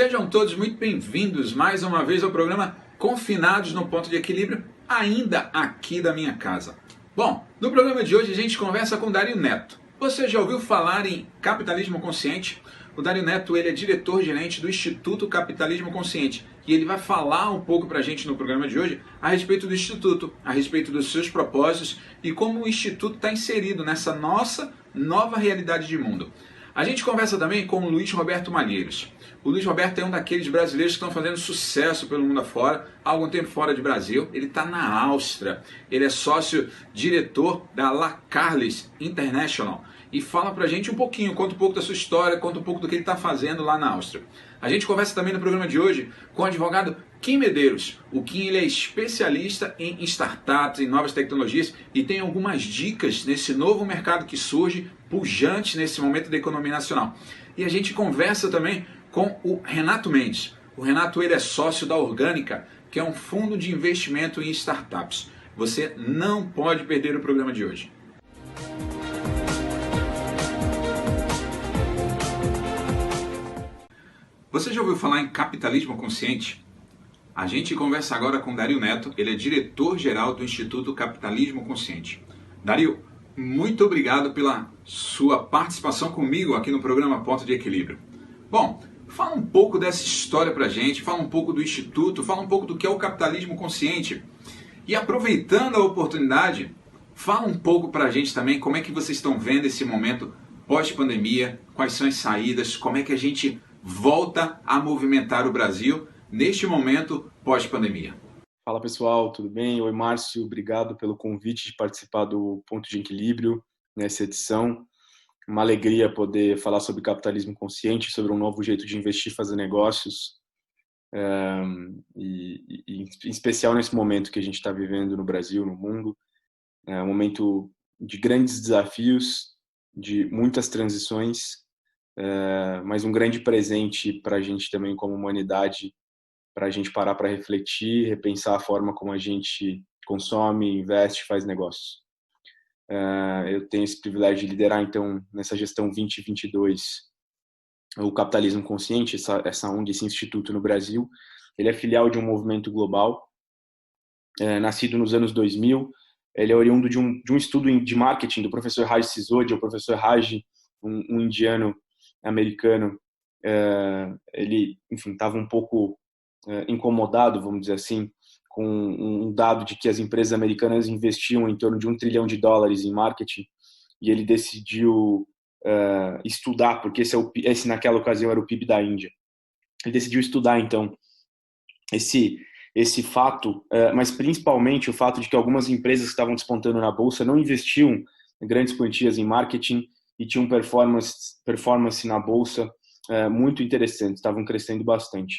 Sejam todos muito bem-vindos mais uma vez ao programa Confinados no Ponto de Equilíbrio, ainda aqui da minha casa. Bom, no programa de hoje a gente conversa com Dario Neto. Você já ouviu falar em capitalismo consciente? O Dario Neto ele é diretor-gerente do Instituto Capitalismo Consciente e ele vai falar um pouco para a gente no programa de hoje a respeito do Instituto, a respeito dos seus propósitos e como o Instituto está inserido nessa nossa nova realidade de mundo. A gente conversa também com o Luiz Roberto Malheiros. O Luiz Roberto é um daqueles brasileiros que estão fazendo sucesso pelo mundo afora, há algum tempo fora de Brasil. Ele está na Áustria, ele é sócio-diretor da La Carlis International e fala pra gente um pouquinho, conta um pouco da sua história, conta um pouco do que ele está fazendo lá na Áustria. A gente conversa também no programa de hoje com o advogado Kim Medeiros. O Kim ele é especialista em startups, em novas tecnologias e tem algumas dicas nesse novo mercado que surge, pujante nesse momento da economia nacional. E a gente conversa também com o Renato Mendes. O Renato ele é sócio da Orgânica, que é um fundo de investimento em startups. Você não pode perder o programa de hoje. Você já ouviu falar em capitalismo consciente? A gente conversa agora com Dario Neto, ele é diretor-geral do Instituto Capitalismo Consciente. Dario, muito obrigado pela sua participação comigo aqui no programa Ponto de Equilíbrio. Bom, fala um pouco dessa história pra gente, fala um pouco do Instituto, fala um pouco do que é o capitalismo consciente. E aproveitando a oportunidade, fala um pouco pra gente também como é que vocês estão vendo esse momento pós-pandemia, quais são as saídas, como é que a gente volta a movimentar o Brasil neste momento pós-pandemia. Fala pessoal, tudo bem? Oi Márcio, obrigado pelo convite de participar do Ponto de Equilíbrio nessa edição. Uma alegria poder falar sobre capitalismo consciente, sobre um novo jeito de investir e fazer negócios, e em especial nesse momento que a gente está vivendo no Brasil, no mundo. É um momento de grandes desafios, de muitas transições, mas um grande presente para a gente também como humanidade, para a gente parar para refletir, repensar a forma como a gente consome, investe, faz negócios. Eu tenho esse privilégio de liderar, então, nessa gestão 2022, o Capitalismo Consciente, essa ONG, esse instituto no Brasil. Ele é filial de um movimento global, nascido nos anos 2000. Ele é oriundo de um estudo de marketing do professor Raj Sisodia. O professor Raj, um indiano americano, ele, enfim, estava um pouco incomodado, vamos dizer assim, com um dado de que as empresas americanas investiam em torno de $1 trilhão em marketing, e ele decidiu estudar, porque esse naquela ocasião era o PIB da Índia. Ele decidiu estudar, então, esse fato, mas principalmente o fato de que algumas empresas que estavam despontando na bolsa não investiam grandes quantias em marketing e tinham performance na bolsa muito interessante, estavam crescendo bastante.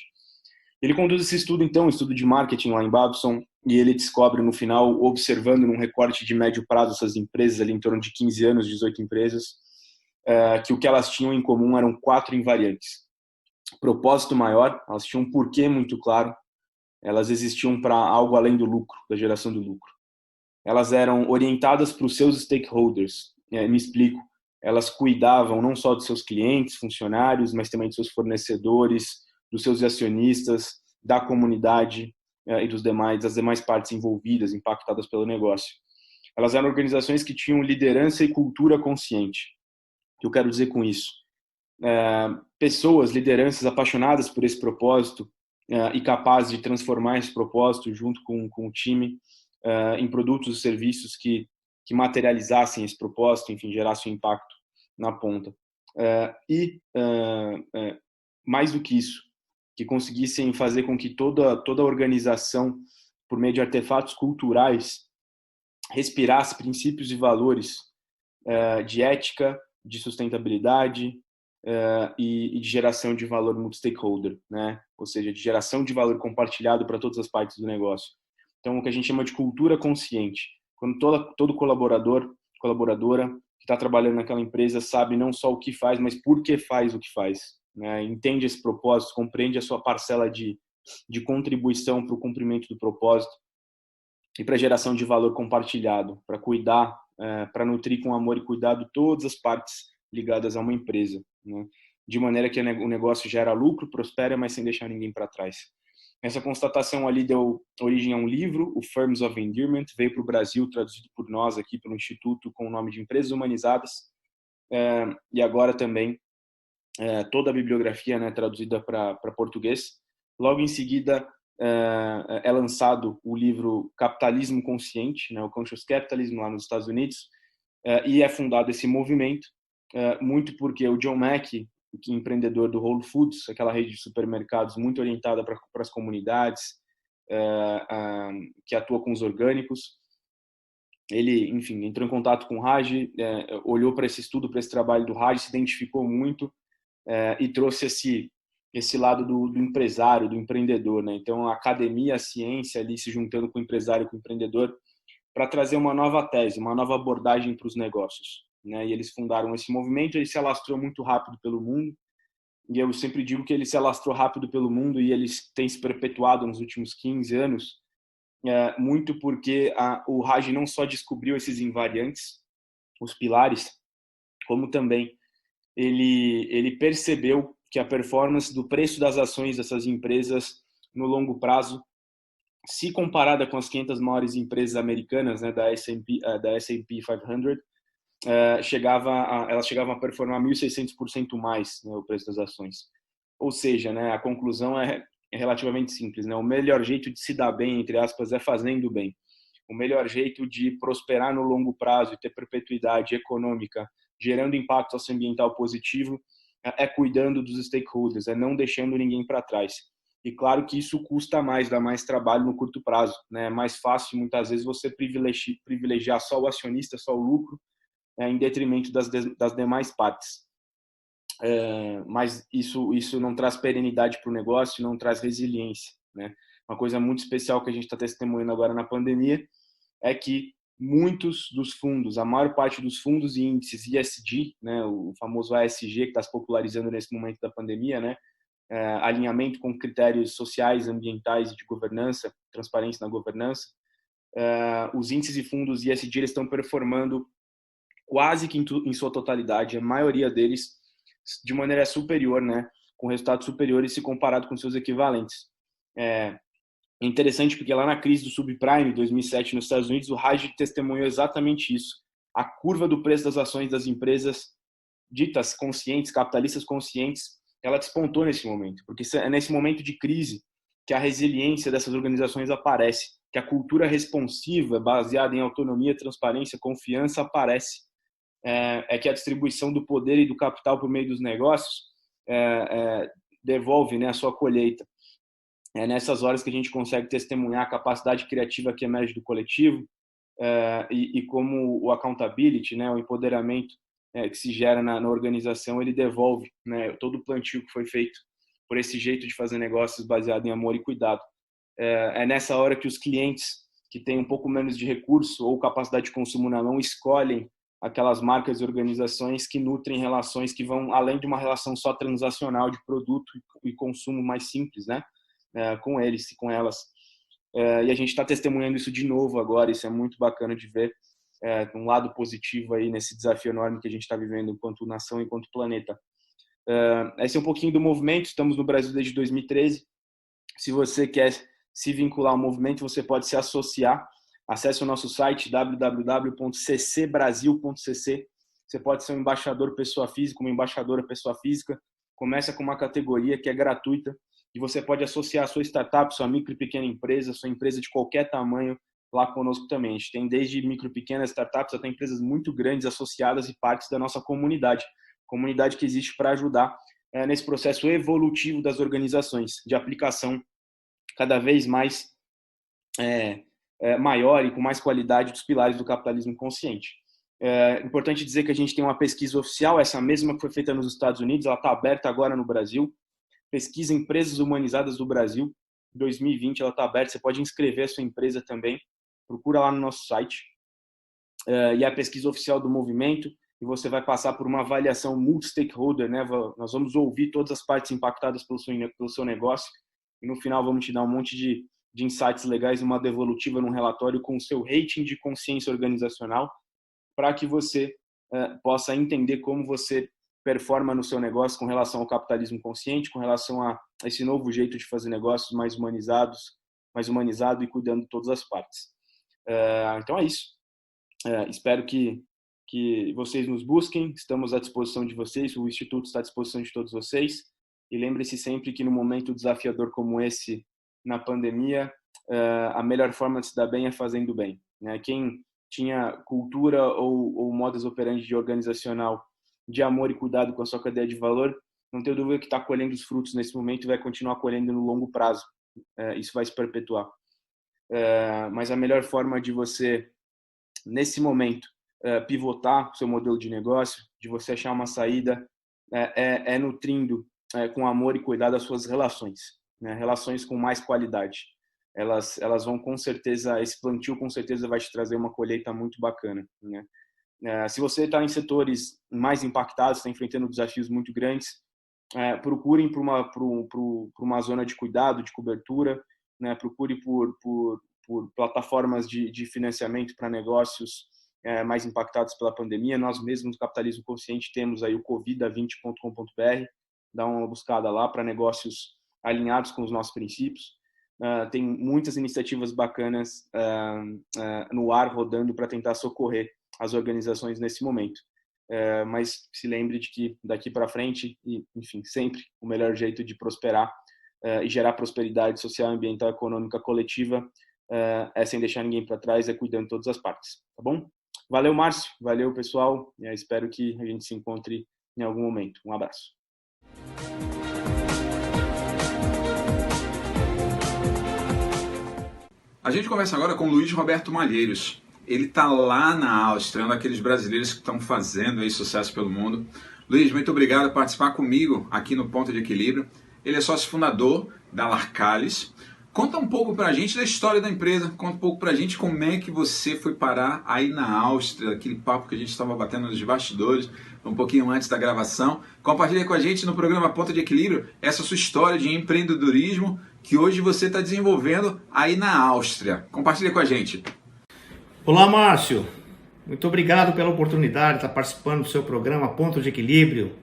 Ele conduz esse estudo, então, um estudo de marketing lá em Babson, e ele descobre no final, observando num recorte de médio prazo essas empresas, ali em torno de 15 anos, 18 empresas, que o que elas tinham em comum eram 4 invariantes. Propósito maior, elas tinham um porquê muito claro, elas existiam para algo além do lucro, da geração do lucro. Elas eram orientadas para os seus stakeholders, me explico, elas cuidavam não só dos seus clientes, funcionários, mas também dos seus fornecedores, dos seus acionistas, da comunidade e das demais partes envolvidas, impactadas pelo negócio. Elas eram organizações que tinham liderança e cultura consciente. O que eu quero dizer com isso? Pessoas, lideranças apaixonadas por esse propósito e capazes de transformar esse propósito junto com o time em produtos e serviços que materializassem esse propósito, enfim, gerassem um impacto na ponta. Mais do que isso, que conseguissem fazer com que toda a organização, por meio de artefatos culturais, respirasse princípios e valores de ética, de sustentabilidade e de geração de valor multi-stakeholder, né? Ou seja, de geração de valor compartilhado para todas as partes do negócio. Então, o que a gente chama de cultura consciente. Quando todo colaboradora que está trabalhando naquela empresa sabe não só o que faz, mas por que faz o que faz, né? Entende esse propósito, compreende a sua parcela de contribuição para o cumprimento do propósito e para a geração de valor compartilhado, para cuidar, para nutrir com amor e cuidado todas as partes ligadas a uma empresa, né? de maneira que o negócio gera lucro, prospera, mas sem deixar ninguém para trás. Essa constatação ali deu origem a um livro, o Firms of Endearment, veio para o Brasil, traduzido por nós aqui pelo Instituto, com o nome de Empresas Humanizadas, e agora também toda a bibliografia, né, traduzida para português. Logo em seguida é lançado o livro Capitalismo Consciente, né, o Conscious Capitalism, lá nos Estados Unidos, e é fundado esse movimento, muito porque o John Mackey, que é empreendedor do Whole Foods, aquela rede de supermercados muito orientada para as comunidades, que atua com os orgânicos, ele, enfim, entrou em contato com o Raj, olhou para esse estudo, para esse trabalho do Raj, se identificou muito e trouxe esse lado do empresário, do empreendedor, né? Então, a academia, a ciência ali se juntando com o empresário, com o empreendedor, para trazer uma nova tese, uma nova abordagem para os negócios, né? E eles fundaram esse movimento, ele se alastrou muito rápido pelo mundo, e eu sempre digo que ele se alastrou rápido pelo mundo e ele tem se perpetuado nos últimos 15 anos, muito porque o Raj não só descobriu esses invariantes, os pilares, como também ele percebeu que a performance do preço das ações dessas empresas no longo prazo, se comparada com as 500 maiores empresas americanas, né, da S&P 500, elas chegavam a performar 1.600% mais, né, o preço das ações. Ou seja, né, a conclusão é relativamente simples, né? O melhor jeito de se dar bem, entre aspas, é fazendo bem. O melhor jeito de prosperar no longo prazo e ter perpetuidade econômica, gerando impacto socioambiental positivo, é cuidando dos stakeholders, é não deixando ninguém para trás. E claro que isso custa mais, dá mais trabalho no curto prazo, né? É mais fácil, muitas vezes, você privilegiar só o acionista, só o lucro, em detrimento das demais partes. Mas isso não traz perenidade para o negócio, não traz resiliência, né? Uma coisa muito especial que a gente está testemunhando agora na pandemia é que muitos dos fundos, a maior parte dos fundos e índices ESG, né, o famoso ESG que está se popularizando nesse momento da pandemia, né, alinhamento com critérios sociais, ambientais e de governança, transparência na governança, os índices e fundos ESG eles estão performando quase que em sua totalidade, a maioria deles de maneira superior, né, com resultados superiores se comparado com seus equivalentes. É interessante porque lá na crise do subprime, 2007, nos Estados Unidos, o Raj testemunhou exatamente isso. A curva do preço das ações das empresas ditas conscientes, capitalistas conscientes, ela despontou nesse momento, porque é nesse momento de crise que a resiliência dessas organizações aparece, que a cultura responsiva, baseada em autonomia, transparência, confiança, aparece. Que a distribuição do poder e do capital por meio dos negócios devolve, né, a sua colheita. É nessas horas que a gente consegue testemunhar a capacidade criativa que emerge do coletivo e como o accountability, né, o empoderamento que se gera na organização, ele devolve, né, todo o plantio que foi feito por esse jeito de fazer negócios baseado em amor e cuidado. É nessa hora que os clientes que têm um pouco menos de recurso ou capacidade de consumo na mão escolhem aquelas marcas e organizações que nutrem relações que vão além de uma relação só transacional de produto e consumo mais simples, né? Com eles e com elas. E a gente está testemunhando isso de novo agora, isso é muito bacana de ver um lado positivo aí nesse desafio enorme que a gente está vivendo enquanto nação, enquanto planeta. Esse é um pouquinho do movimento, estamos no Brasil desde 2013. Se você quer se vincular ao movimento, você pode se associar. Acesse o nosso site www.ccbrasil.cc. Você pode ser um embaixador pessoa física, uma embaixadora pessoa física. Começa com uma categoria que é gratuita e você pode associar a sua startup, sua micro e pequena empresa, sua empresa de qualquer tamanho lá conosco também. A gente tem desde micro e pequenas startups até empresas muito grandes associadas e partes da nossa comunidade que existe para ajudar nesse processo evolutivo das organizações, de aplicação cada vez mais maior e com mais qualidade dos pilares do capitalismo consciente. É importante dizer que a gente tem uma pesquisa oficial, essa mesma que foi feita nos Estados Unidos, ela está aberta agora no Brasil. Pesquisa Empresas Humanizadas do Brasil, 2020, ela está aberta, você pode inscrever a sua empresa também, procura lá no nosso site. E a pesquisa oficial do movimento, e você vai passar por uma avaliação multi-stakeholder, né? Nós vamos ouvir todas as partes impactadas pelo seu negócio, e no final vamos te dar um monte de insights legais, uma devolutiva num relatório com o seu rating de consciência organizacional, para que você possa entender como você performa no seu negócio com relação ao capitalismo consciente, com relação a esse novo jeito de fazer negócios mais humanizado e cuidando de todas as partes. Então é isso. Espero que vocês nos busquem, estamos à disposição de vocês, o Instituto está à disposição de todos vocês, e lembre-se sempre que no momento desafiador como esse, na pandemia, a melhor forma de se dar bem é fazendo bem, né? Quem tinha cultura ou modus operandi organizacional de amor e cuidado com a sua cadeia de valor, não tenho dúvida que está colhendo os frutos nesse momento e vai continuar colhendo no longo prazo. Isso vai se perpetuar. Mas a melhor forma de você, nesse momento, pivotar o seu modelo de negócio, de você achar uma saída, é nutrindo com amor e cuidado as suas relações, né? Relações com mais qualidade. Elas vão com certeza, esse plantio com certeza vai te trazer uma colheita muito bacana, né? Se você está em setores mais impactados, está enfrentando desafios muito grandes, procurem por uma zona de cuidado, de cobertura, né? Procure por plataformas de financiamento para negócios mais impactados pela pandemia. Nós mesmos, no Capitalismo Consciente, temos aí o covida20.com.br, dá uma buscada lá para negócios alinhados com os nossos princípios. Tem muitas iniciativas bacanas no ar rodando para tentar socorrer as organizações nesse momento. Mas se lembre de que daqui para frente, e enfim, sempre o melhor jeito de prosperar e gerar prosperidade social, ambiental, econômica, coletiva é sem deixar ninguém para trás, é cuidando de todas as partes, tá bom? Valeu, Márcio, valeu, pessoal, espero que a gente se encontre em algum momento. Um abraço. A gente conversa agora com o Luiz Roberto Malheiros. Ele está lá na Áustria, um daqueles brasileiros que estão fazendo aí sucesso pelo mundo. Luiz, muito obrigado por participar comigo aqui no Ponto de Equilíbrio. Ele é sócio fundador da Larcalis. Conta um pouco pra gente da história da empresa, conta um pouco pra gente como é que você foi parar aí na Áustria, aquele papo que a gente estava batendo nos bastidores, um pouquinho antes da gravação. Compartilha com a gente no programa Ponto de Equilíbrio essa sua história de empreendedorismo que hoje você está desenvolvendo aí na Áustria. Compartilha com a gente. Olá, Márcio. Muito obrigado pela oportunidade de estar participando do seu programa Ponto de Equilíbrio.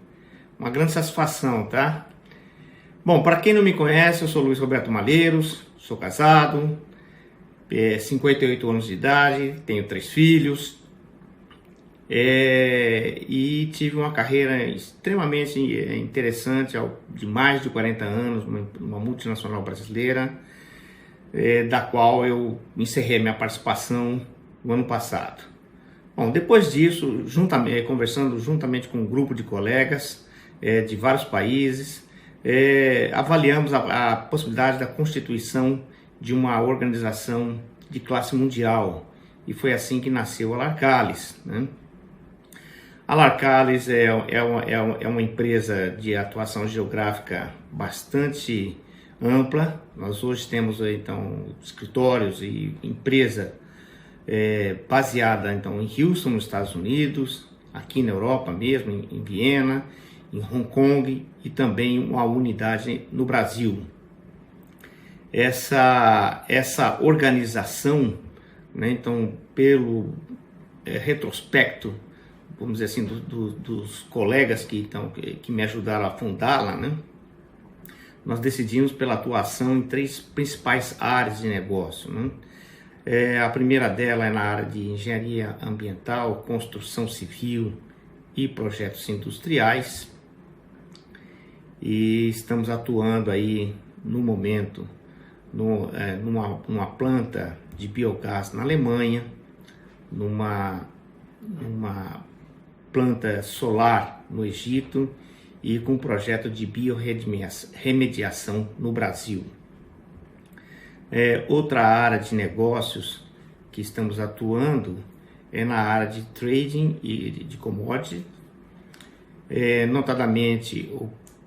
Uma grande satisfação, tá? Bom, para quem não me conhece, eu sou Luiz Roberto Malheiros, sou casado, 58 anos de idade, tenho 3 filhos e tive uma carreira extremamente interessante de mais de 40 anos, uma multinacional brasileira, da qual eu encerrei minha participação no ano passado. Bom, depois disso, conversando juntamente com um grupo de colegas de vários países, avaliamos a possibilidade da constituição de uma organização de classe mundial, e foi assim que nasceu a Larcalis, né? A Larcalis é uma empresa de atuação geográfica bastante ampla. Nós hoje temos então escritórios e empresa baseada então em Houston, nos Estados Unidos, aqui na Europa mesmo, em Viena, em Hong Kong, e também uma unidade no Brasil. Essa organização, né, então, pelo retrospecto, vamos dizer assim, dos colegas que me ajudaram a fundá-la, né, nós decidimos pela atuação em 3 principais áreas de negócio, né? A primeira dela é na área de engenharia ambiental, construção civil e projetos industriais. E estamos atuando aí no momento numa planta de biogás na Alemanha, numa planta solar no Egito e com um projeto de biorremediação no Brasil. Outra área de negócios que estamos atuando é na área de trading e de commodity, notadamente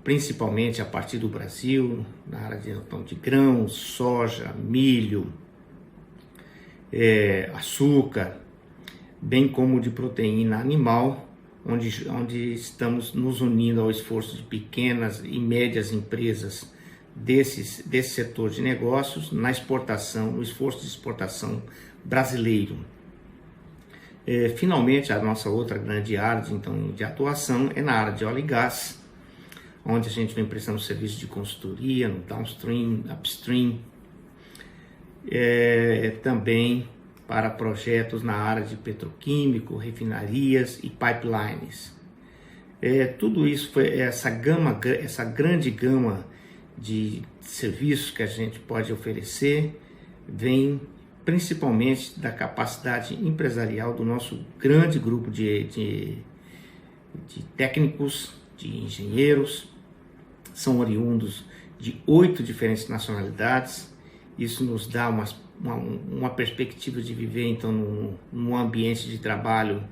principalmente a partir do Brasil, na área de grãos, soja, milho, açúcar, bem como de proteína animal, onde estamos nos unindo ao esforço de pequenas e médias empresas desse setor de negócios na exportação, no esforço de exportação brasileiro. Finalmente, a nossa outra grande área de atuação é na área de óleo e gás, onde a gente vem prestando serviço de consultoria no downstream, upstream, também para projetos na área de petroquímico, refinarias e pipelines. Tudo isso, essa grande gama de serviços que a gente pode oferecer, vem principalmente da capacidade empresarial do nosso grande grupo de técnicos, de engenheiros. São oriundos de 8 diferentes nacionalidades. Isso nos dá uma perspectiva de viver então num ambiente de trabalho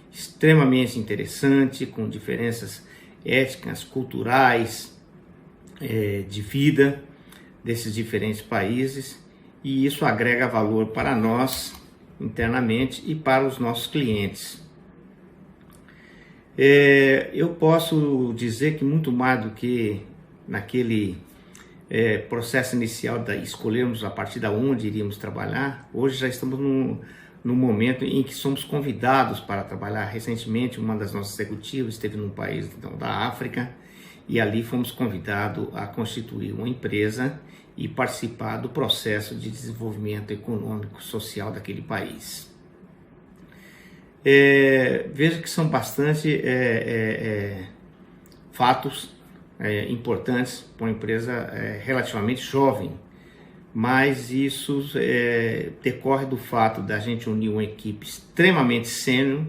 extremamente interessante, com diferenças étnicas, culturais, de vida desses diferentes países, e isso agrega valor para nós internamente e para os nossos clientes. Eu posso dizer que muito mais do que naquele processo inicial de escolhermos a partir de onde iríamos trabalhar, hoje já estamos no momento em que somos convidados para trabalhar. Recentemente, uma das nossas executivas esteve num país da África, e ali fomos convidados a constituir uma empresa e participar do processo de desenvolvimento econômico social daquele país. Veja que são bastante fatos importantes para uma empresa relativamente jovem, mas isso decorre do fato da gente unir uma equipe extremamente sênior,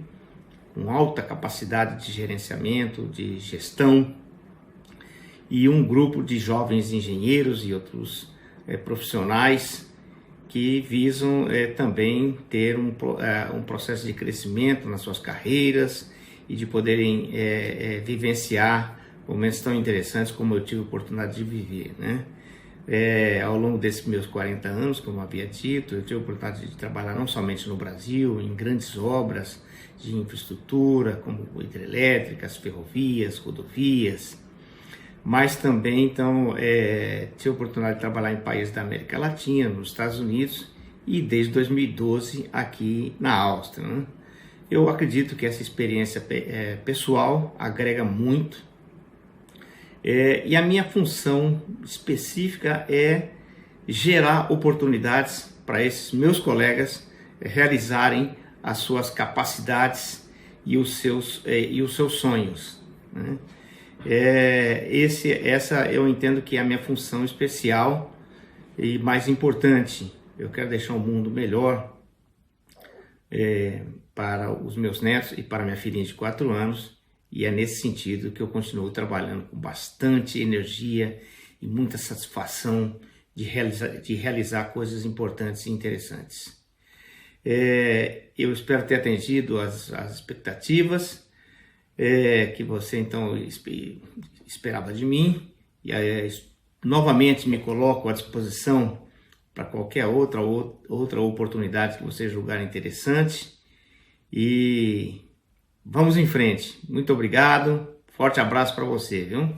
com alta capacidade de gerenciamento, de gestão, e um grupo de jovens engenheiros e outros profissionais que visam também ter um processo de crescimento nas suas carreiras e de poderem vivenciar momentos tão interessantes como eu tive a oportunidade de viver, né? Ao longo desses meus 40 anos, como havia dito, eu tive a oportunidade de trabalhar não somente no Brasil, em grandes obras de infraestrutura, como hidrelétricas, ferrovias, rodovias, mas também então tive a oportunidade de trabalhar em países da América Latina, nos Estados Unidos, e desde 2012 aqui na Áustria, né? Eu acredito que essa experiência pessoal agrega muito, e a minha função específica é gerar oportunidades para esses meus colegas realizarem as suas capacidades e os seus sonhos, né? Essa eu entendo que é a minha função especial e mais importante. Eu quero deixar um mundo melhor para os meus netos e para minha filhinha de 4 anos, e é nesse sentido que eu continuo trabalhando com bastante energia e muita satisfação de realizar coisas importantes e interessantes. Eu espero ter atendido as expectativas que você então esperava de mim, e novamente me coloco à disposição para qualquer outra oportunidade que você julgar interessante, e vamos em frente. Muito obrigado, forte abraço para você, viu?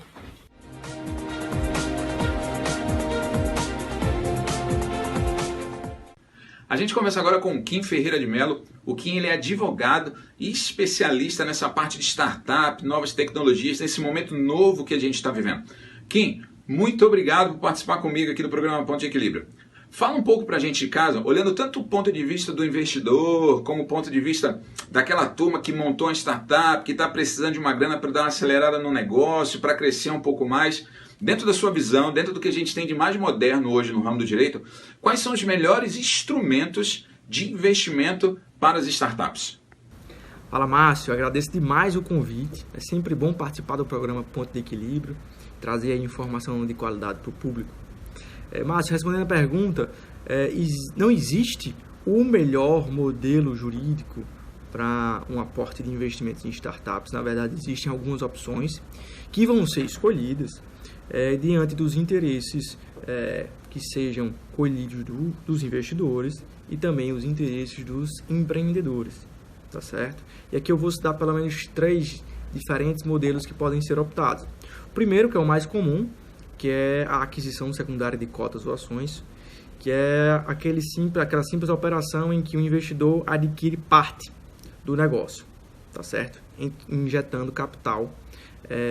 A gente começa agora com o Kim Ferreira de Mello. O Kim, ele é advogado e especialista nessa parte de startup, novas tecnologias, nesse momento novo que a gente está vivendo. Kim, muito obrigado por participar comigo aqui do programa Ponto de Equilíbrio. Fala um pouco para a gente de casa, olhando tanto o ponto de vista do investidor, como o ponto de vista daquela turma que montou uma startup, que está precisando de uma grana para dar uma acelerada no negócio, para crescer um pouco mais. Dentro da sua visão, dentro do que a gente tem de mais moderno hoje no ramo do direito, quais são os melhores instrumentos de investimento para as startups? Fala, Márcio, eu agradeço demais o convite. É sempre bom participar do programa Ponto de Equilíbrio, trazer aí informação de qualidade para o público. Márcio, respondendo a pergunta, não existe o melhor modelo jurídico para um aporte de investimentos em startups. Na verdade, existem algumas opções que vão ser escolhidas diante dos interesses que sejam colhidos dos investidores e também os interesses dos empreendedores, tá certo? E aqui eu vou citar pelo menos 3 diferentes modelos que podem ser optados. O primeiro, que é o mais comum, que é a aquisição secundária de cotas ou ações, que é aquela simples operação em que o investidor adquire parte do negócio, tá certo? Injetando capital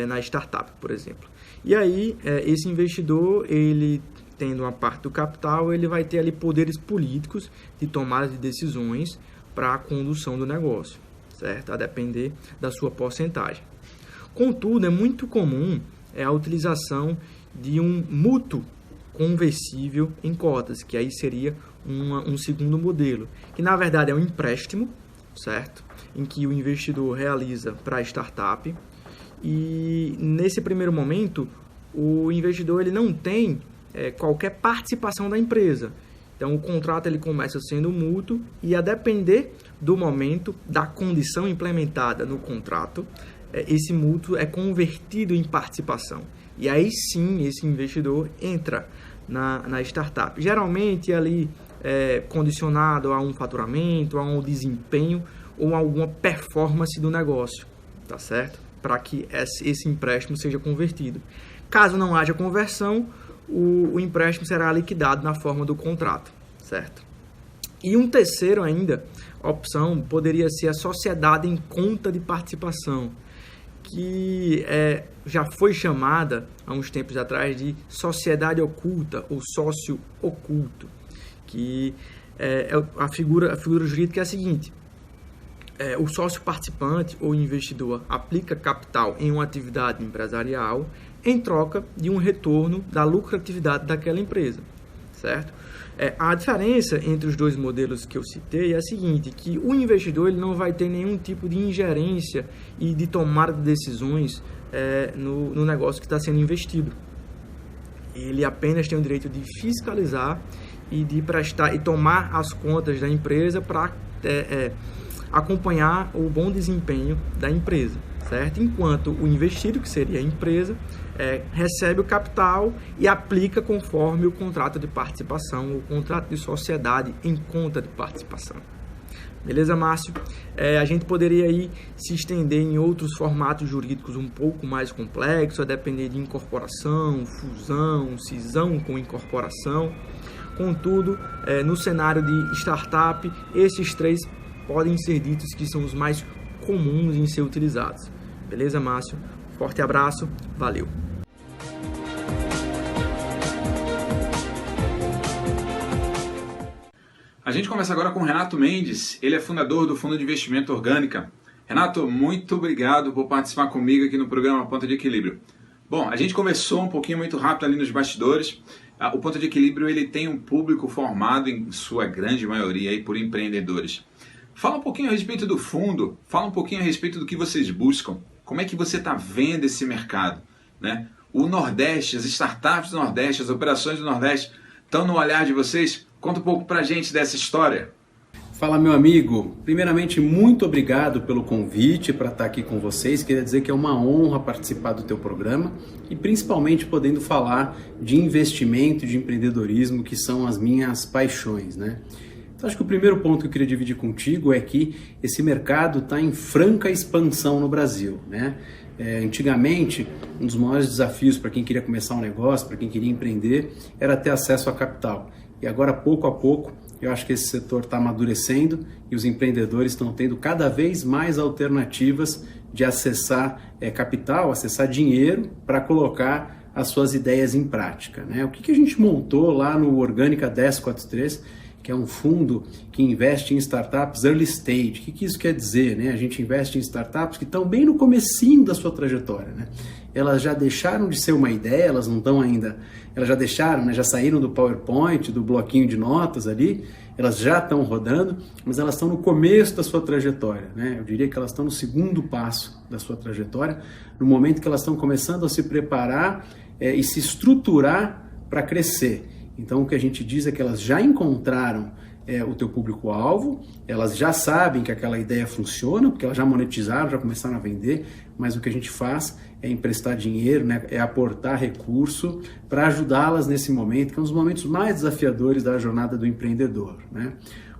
na startup, por exemplo. E aí, esse investidor, ele tendo uma parte do capital, ele vai ter ali poderes políticos de tomada de decisões para a condução do negócio, certo? A depender da sua porcentagem. Contudo, é muito comum a utilização de um mútuo conversível em cotas, que aí seria um segundo modelo, que na verdade é um empréstimo, certo? Em que o investidor realiza para a startup e nesse primeiro momento o investidor ele não tem qualquer participação da empresa. Então o contrato ele começa sendo mútuo e a depender do momento, da condição implementada no contrato, esse mútuo é convertido em participação. E aí sim esse investidor entra na startup. Geralmente ali condicionado a um faturamento, a um desempenho ou a alguma performance do negócio, tá certo? Para que esse empréstimo seja convertido. Caso não haja conversão, o empréstimo será liquidado na forma do contrato, certo? E um terceiro ainda, opção, poderia ser a sociedade em conta de participação, que já foi chamada há uns tempos atrás de sociedade oculta ou sócio oculto, que a figura jurídica é a seguinte: o sócio participante ou investidor aplica capital em uma atividade empresarial em troca de um retorno da lucratividade daquela empresa, certo? A diferença entre os dois modelos que eu citei é a seguinte, que o investidor ele não vai ter nenhum tipo de ingerência e de tomada de decisões no negócio que está sendo investido. Ele apenas tem o direito de fiscalizar e de prestar e tomar as contas da empresa para acompanhar o bom desempenho da empresa, certo? Enquanto o investido, que seria a empresa, recebe o capital e aplica conforme o contrato de participação, o contrato de sociedade em conta de participação. Beleza, Márcio? A gente poderia aí se estender em outros formatos jurídicos um pouco mais complexos, a depender de incorporação, fusão, cisão com incorporação. Contudo, no cenário de startup, esses três podem ser ditos que são os mais comuns em ser utilizados. Beleza, Márcio? Forte abraço, valeu! A gente conversa agora com o Renato Mendes, ele é fundador do Fundo de Investimento Orgânica. Renato, muito obrigado por participar comigo aqui no programa Ponto de Equilíbrio. Bom, a gente conversou um pouquinho muito rápido ali nos bastidores. O Ponto de Equilíbrio ele tem um público formado, em sua grande maioria, aí, por empreendedores. Fala um pouquinho a respeito do fundo, fala um pouquinho a respeito do que vocês buscam, como é que você está vendo esse mercado, né? O Nordeste, as startups do Nordeste, as operações do Nordeste estão no olhar de vocês? Conta um pouco pra gente dessa história. Fala, meu amigo. Primeiramente, muito obrigado pelo convite para estar aqui com vocês. Queria dizer que é uma honra participar do teu programa e principalmente podendo falar de investimento, de empreendedorismo, que são as minhas paixões, né? Então, acho que o primeiro ponto que eu queria dividir contigo é que esse mercado está em franca expansão no Brasil, né? Antigamente, um dos maiores desafios para quem queria começar um negócio, para quem queria empreender, era ter acesso a capital. E agora, pouco a pouco, eu acho que esse setor está amadurecendo e os empreendedores estão tendo cada vez mais alternativas de acessar capital, acessar dinheiro para colocar as suas ideias em prática, né? O que a gente montou lá no Orgânica 1043, que é um fundo que investe em startups early stage. O que isso quer dizer, né? A gente investe em startups que estão bem no comecinho da sua trajetória, né? Elas já deixaram de ser uma ideia, elas não estão ainda, elas já deixaram, né? Já saíram do PowerPoint, do bloquinho de notas ali, elas já estão rodando, mas elas estão no começo da sua trajetória, né? Eu diria que elas estão no segundo passo da sua trajetória, no momento que elas estão começando a se preparar e se estruturar para crescer. Então, o que a gente diz é que elas já encontraram o teu público-alvo, elas já sabem que aquela ideia funciona, porque elas já monetizaram, já começaram a vender, mas o que a gente faz é emprestar dinheiro, né? É aportar recurso para ajudá-las nesse momento, que é um dos momentos mais desafiadores da jornada do empreendedor, né?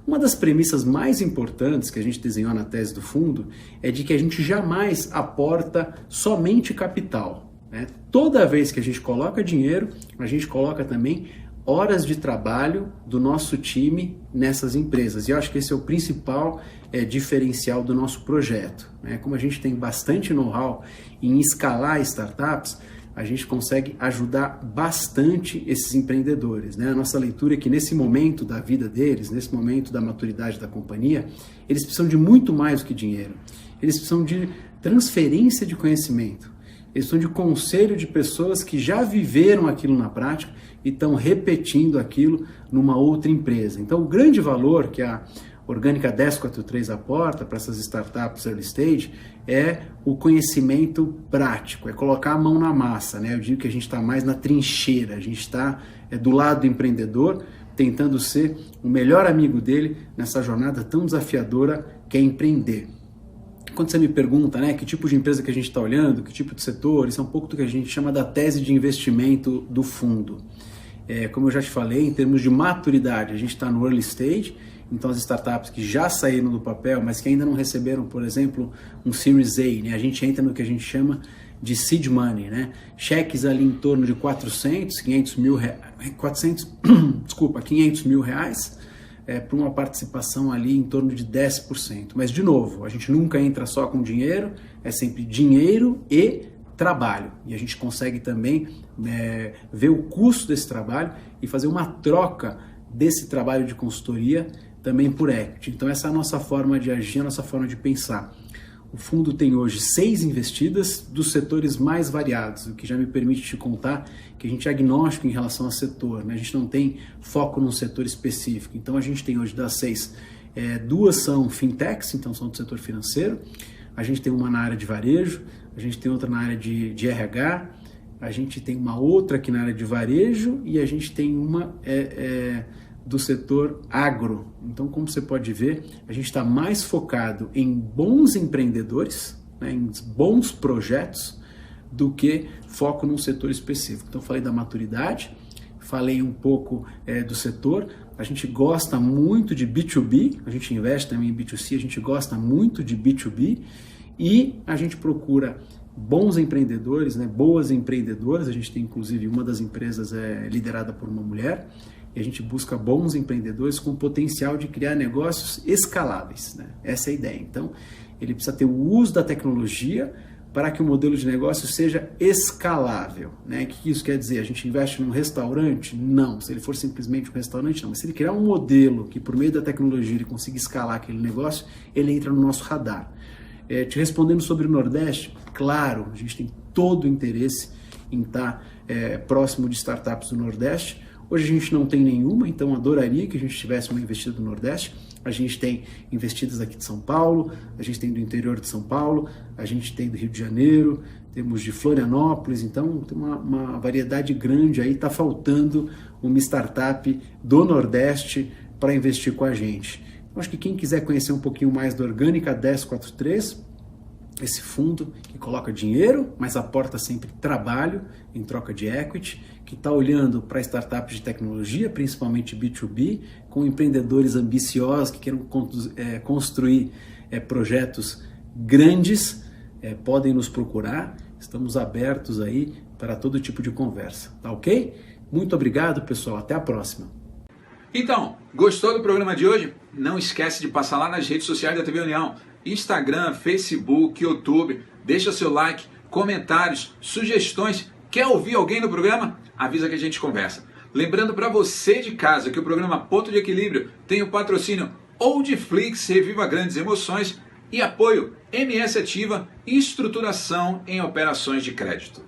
Uma das premissas mais importantes que a gente desenhou na tese do fundo é de que a gente jamais aporta somente capital, né? Toda vez que a gente coloca dinheiro, a gente coloca também horas de trabalho do nosso time nessas empresas. E eu acho que esse é o principal diferencial do nosso projeto, né? Como a gente tem bastante know-how em escalar startups, a gente consegue ajudar bastante esses empreendedores, né? A nossa leitura é que nesse momento da vida deles, nesse momento da maturidade da companhia, eles precisam de muito mais do que dinheiro. Eles precisam de transferência de conhecimento. Eles precisam de conselho de pessoas que já viveram aquilo na prática e estão repetindo aquilo numa outra empresa. Então, o grande valor que a Orgânica 1043 aporta para essas startups early stage é o conhecimento prático, é colocar a mão na massa, né? Eu digo que a gente está mais na trincheira, a gente está do lado do empreendedor, tentando ser o melhor amigo dele nessa jornada tão desafiadora que é empreender. Quando você me pergunta, né, que tipo de empresa que a gente está olhando, que tipo de setor, isso é um pouco do que a gente chama da tese de investimento do fundo. Como eu já te falei, em termos de maturidade, a gente está no early stage, então as startups que já saíram do papel, mas que ainda não receberam, por exemplo, um Series A, né, a gente entra no que a gente chama de seed money, né, cheques ali em torno de 500 mil reais, para uma participação ali em torno de 10%. Mas, de novo, a gente nunca entra só com dinheiro, é sempre dinheiro e trabalho. E a gente consegue também ver o custo desse trabalho e fazer uma troca desse trabalho de consultoria também por equity. Então, essa é a nossa forma de agir, a nossa forma de pensar. O fundo tem hoje 6 investidas dos setores mais variados, o que já me permite te contar que a gente é agnóstico em relação ao setor, né? A gente não tem foco num setor específico. Então a gente tem hoje das 6, 2 são fintechs, então são do setor financeiro, a gente tem uma na área de varejo, a gente tem outra na área de RH, a gente tem uma outra aqui na área de varejo e a gente tem uma do setor agro. Então, como você pode ver, a gente está mais focado em bons empreendedores, né, em bons projetos, do que foco num setor específico. Então, falei da maturidade, falei um pouco do setor. A gente gosta muito de B2B, a gente investe também em B2C, a gente gosta muito de B2B e a gente procura bons empreendedores, né, boas empreendedoras. A gente tem, inclusive, uma das empresas liderada por uma mulher. E a gente busca bons empreendedores com potencial de criar negócios escaláveis, né? Essa é a ideia. Então, ele precisa ter o uso da tecnologia para que o modelo de negócio seja escalável, né? O que isso quer dizer? A gente investe num restaurante? Não. Se ele for simplesmente um restaurante, não. Mas se ele criar um modelo que, por meio da tecnologia, ele consiga escalar aquele negócio, ele entra no nosso radar. Te respondendo sobre o Nordeste, claro, a gente tem todo o interesse em estar próximo de startups do Nordeste. Hoje a gente não tem nenhuma, então adoraria que a gente tivesse uma investida do Nordeste. A gente tem investidas aqui de São Paulo, a gente tem do interior de São Paulo, a gente tem do Rio de Janeiro, temos de Florianópolis, então tem uma variedade grande aí. Está faltando uma startup do Nordeste para investir com a gente. Eu acho que quem quiser conhecer um pouquinho mais da Orgânica 1043, esse fundo que coloca dinheiro, mas aporta sempre trabalho em troca de equity, que está olhando para startups de tecnologia, principalmente B2B, com empreendedores ambiciosos que queiram construir projetos grandes, podem nos procurar, estamos abertos aí para todo tipo de conversa, tá ok? Muito obrigado, pessoal, até a próxima. Então, gostou do programa de hoje? Não esquece de passar lá nas redes sociais da TV União, Instagram, Facebook, YouTube, deixa seu like, comentários, sugestões. Quer ouvir alguém no programa? Avisa que a gente conversa. Lembrando para você de casa que o programa Ponto de Equilíbrio tem o patrocínio Oldflix, Reviva Grandes Emoções e apoio MS Ativa e estruturação em operações de crédito.